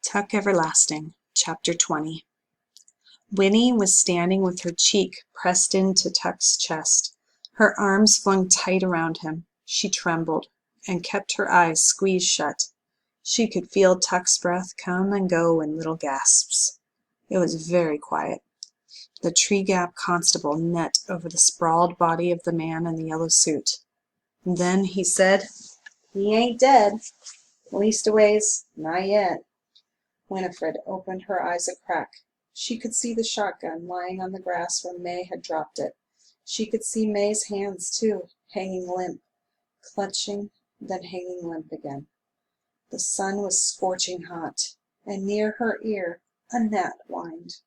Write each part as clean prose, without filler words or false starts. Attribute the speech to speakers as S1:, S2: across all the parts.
S1: Tuck Everlasting, Chapter 20. Winnie was standing with her cheek pressed into Tuck's chest, her arms flung tight around him. She trembled, and kept her eyes squeezed shut. She could feel Tuck's breath come and go in little gasps. It was very quiet. The Tree Gap constable knelt over the sprawled body of the man in the yellow suit. And then he said, "He ain't dead. Leastways, not yet." Winifred opened her eyes a crack. She could see the shotgun lying on the grass where May had dropped it. She could see May's hands, too, hanging limp, clutching, then hanging limp again. The sun was scorching hot, and near her ear a gnat whined.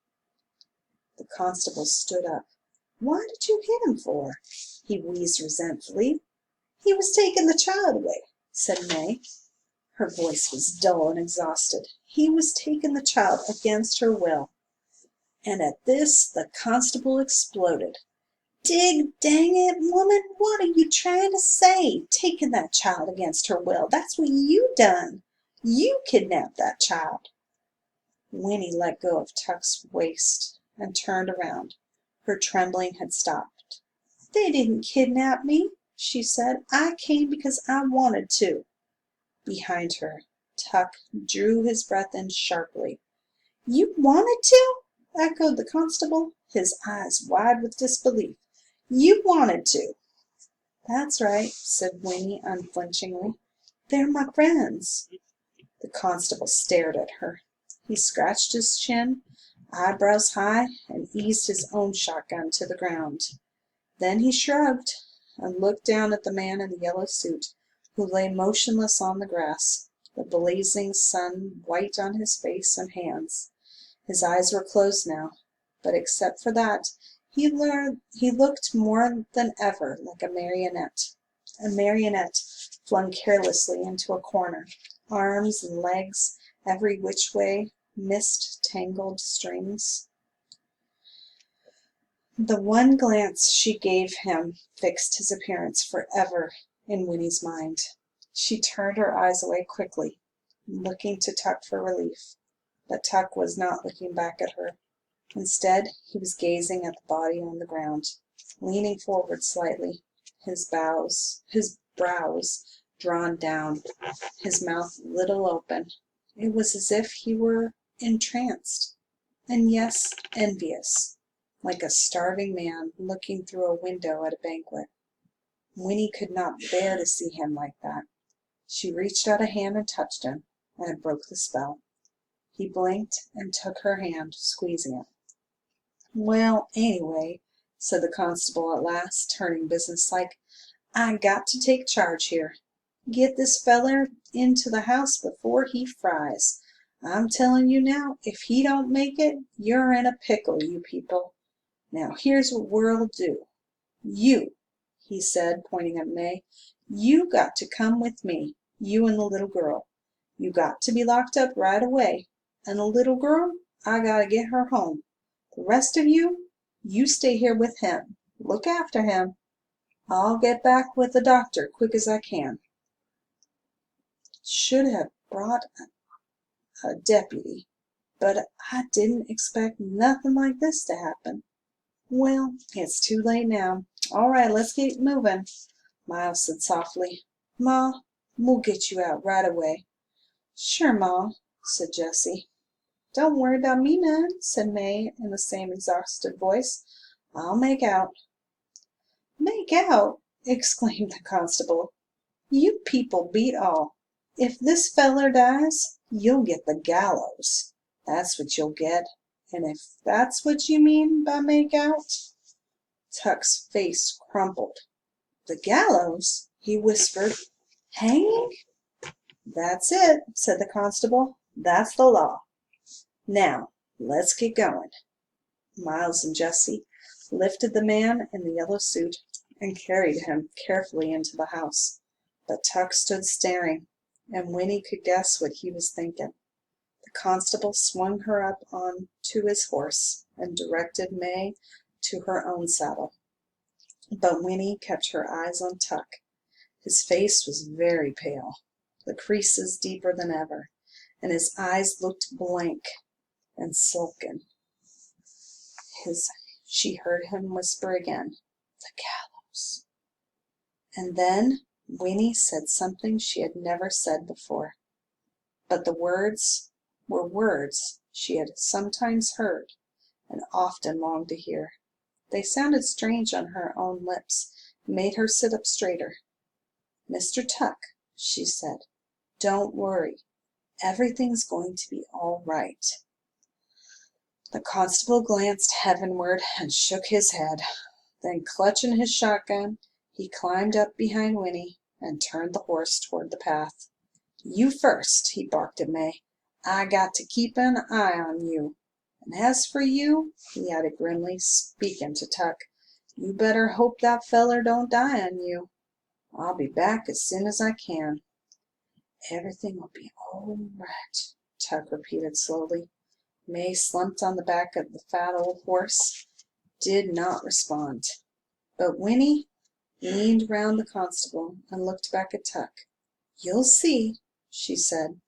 S1: The constable stood up. "What did you hit him for?" he wheezed resentfully. "He was taking the child away," said May. Her voice was dull and exhausted. He was taking the child against her will. And at this the constable exploded. "Dig dang it, woman, what are you trying to say? Taking that child against her will. That's what you done. You kidnapped that child." Winnie let go of Tuck's waist and turned around. Her trembling had stopped. "They didn't kidnap me," she said. "I came because I wanted to." Behind her, Tuck drew his breath in sharply. "You wanted to?" echoed the constable, his eyes wide with disbelief. "You wanted to?" "That's right," said Winnie unflinchingly. "They're my friends." The constable stared at her. He scratched his chin, eyebrows high, and eased his own shotgun to the ground. Then he shrugged and looked down at the man in the yellow suit, who lay motionless on the grass, the blazing sun white on his face and hands. His eyes were closed now, but except for that, he looked more than ever like a marionette flung carelessly into a corner, arms and legs every which way, mist-tangled strings. The one glance she gave him fixed his appearance forever in Winnie's mind. She turned her eyes away quickly, looking to Tuck for relief. But Tuck was not looking back at her. Instead, he was gazing at the body on the ground, leaning forward slightly, his brows drawn down, his mouth a little open. It was as if he were entranced, and yes, envious, like a starving man looking through a window at a banquet. Winnie could not bear to see him like that. She reached out a hand and touched him, and it broke the spell. He blinked and took her hand, squeezing it. "Well, anyway," said the constable at last, turning businesslike, "I got to take charge here. Get this feller into the house before he fries. I'm telling you now, if he don't make it, you're in a pickle, you people. Now here's what we'll do. You," he said, pointing at May, "you got to come with me, you and the little girl. You got to be locked up right away. And the little girl, I gotta get her home. The rest of you, you stay here with him. Look after him. I'll get back with the doctor quick as I can." Should have brought a deputy, but I didn't expect nothing like this to happen. Well, it's too late now. All right, let's get moving, Miles said softly. "Ma, we'll get you out right away." "Sure, Ma," said Jessie. "Don't worry about me none," said May in the same exhausted voice. "I'll make out." "Make out!" exclaimed the constable. "You people beat all. If this feller dies, you'll get the gallows. That's what you'll get. And if that's what you mean by make out—" Tuck's face crumpled. "The gallows?" he whispered. "Hanging?" "That's it," said the constable. "That's the law. Now, let's get going." Miles and Jessie lifted the man in the yellow suit and carried him carefully into the house. But Tuck stood staring, and Winnie could guess what he was thinking. The constable swung her up on to his horse and directed May to her own saddle. But Winnie kept her eyes on Tuck. His face was very pale, the creases deeper than ever, and his eyes looked blank and sullen. She heard him whisper again, "The gallows." And then Winnie said something she had never said before. But the words were words she had sometimes heard and often longed to hear. They sounded strange on her own lips and made her sit up straighter. "Mr. Tuck," she said, "don't worry. Everything's going to be all right." The constable glanced heavenward and shook his head. Then, clutching his shotgun, he climbed up behind Winnie and turned the horse toward the path. "You first," he barked at May. "I got to keep an eye on you. And as for you," he added grimly, speaking to Tuck, "you better hope that feller don't die on you. I'll be back as soon as I can." "Everything will be all right," Tuck repeated slowly. May slumped on the back of the fat old horse, did not respond. But Winnie leaned round the constable and looked back at Tuck. "You'll see," she said.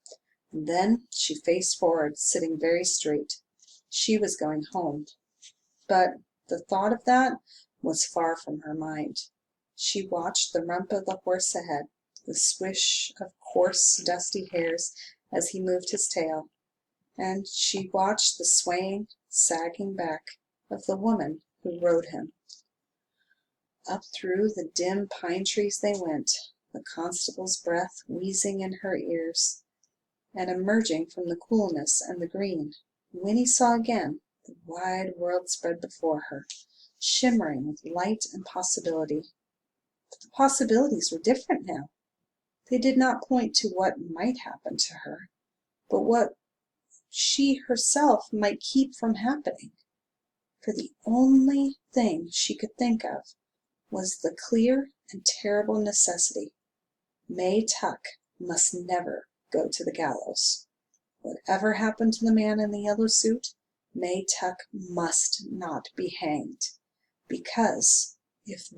S1: And then she faced forward, sitting very straight. She was going home. But the thought of that was far from her mind. She watched the rump of the horse ahead, the swish of coarse, dusty hairs as he moved his tail, and she watched the swaying, sagging back of the woman who rode him. Up through the dim pine trees they went, the constable's breath wheezing in her ears, and emerging from the coolness and the green, Winnie saw again the wide world spread before her, shimmering with light and possibility. But the possibilities were different now. They did not point to what might happen to her, but what she herself might keep from happening. For the only thing she could think of was the clear and terrible necessity: May Tuck must never go to the gallows. Whatever happened to the man in the yellow suit, May Tuck must not be hanged, because if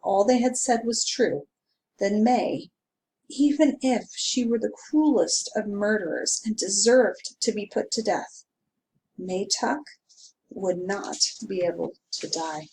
S1: all they had said was true, then May, even if she were the cruelest of murderers and deserved to be put to death, May Tuck would not be able to die.